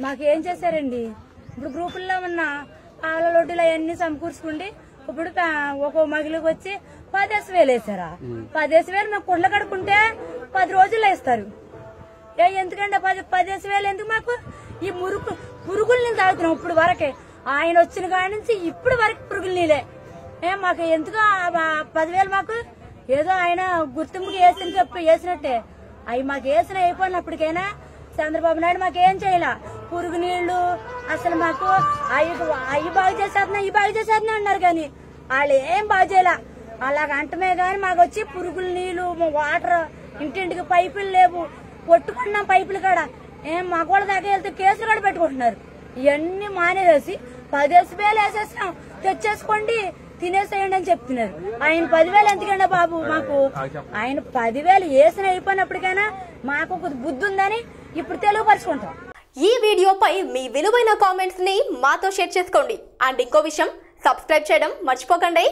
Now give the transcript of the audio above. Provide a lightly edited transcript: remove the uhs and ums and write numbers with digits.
మాకేం చేశారండి? ఇప్పుడు గ్రూపుల్లో ఉన్న పాల లొడ్డులు అవన్నీ సమకూర్చుకుంటే ఇప్పుడు ఒక్కో మగిలికి వచ్చి 10,000 వేసారా? 10,000 మేము కుండలు కడుక్కుంటే 10 రోజుల్లో ఇస్తారు. ఎందుకంటే 10,000 ఎందుకు మాకు? ఈ పురుగుల నీళ్ళు తాగుతున్నాం ఇప్పుడు వరకే. ఆయన వచ్చిన కాడి నుంచి ఇప్పుడు వరకు పురుగుల నీళ్ళే. మాకు ఎందుకు 10,000? మాకు ఏదో ఆయన గుర్తింపుకి వేసినట్టే. అవి మాకు వేసిన అయిపోయినప్పటికైనా చంద్రబాబు నాయుడు మాకేం చేయాల. పురుగు నీళ్లు అసలు మాకు అవి బాగు చేసేస్తున్నా ఈ బాగు చేసేస్తున్నా అన్నారు, కానీ వాళ్ళు ఏం బాగు చేయాల. అలాగ అంటమే గాని మాకు వచ్చి పురుగుల నీళ్లు, వాటర్, ఇంటింటికి పైపులు లేవు. కొట్టుకుంటున్నాం పైపులు కాడ. మగవాళ్ళ దాకా వెళ్తే కేసులు కూడా పెట్టుకుంటున్నారు. ఇవన్నీ మానేసి 10,000 వేసేసాం, తెచ్చేసుకోండి, తినేసేయండి అని చెప్తున్నారు. ఆయన 10,000 ఎందుకండి బాబు? మాకు ఆయన 10,000 వేసిన అయిపోయినప్పటికైనా మాకు బుద్ధి ఉందని ఇప్పుడు తెలుగుపరుచుకుంటాం. ఈ వీడియోపై మీ విలువైన కామెంట్స్ ని మాతో షేర్ చేసుకోండి. అండ్ ఇంకో విషయం, సబ్స్క్రైబ్ చేయడం మర్చిపోకండి.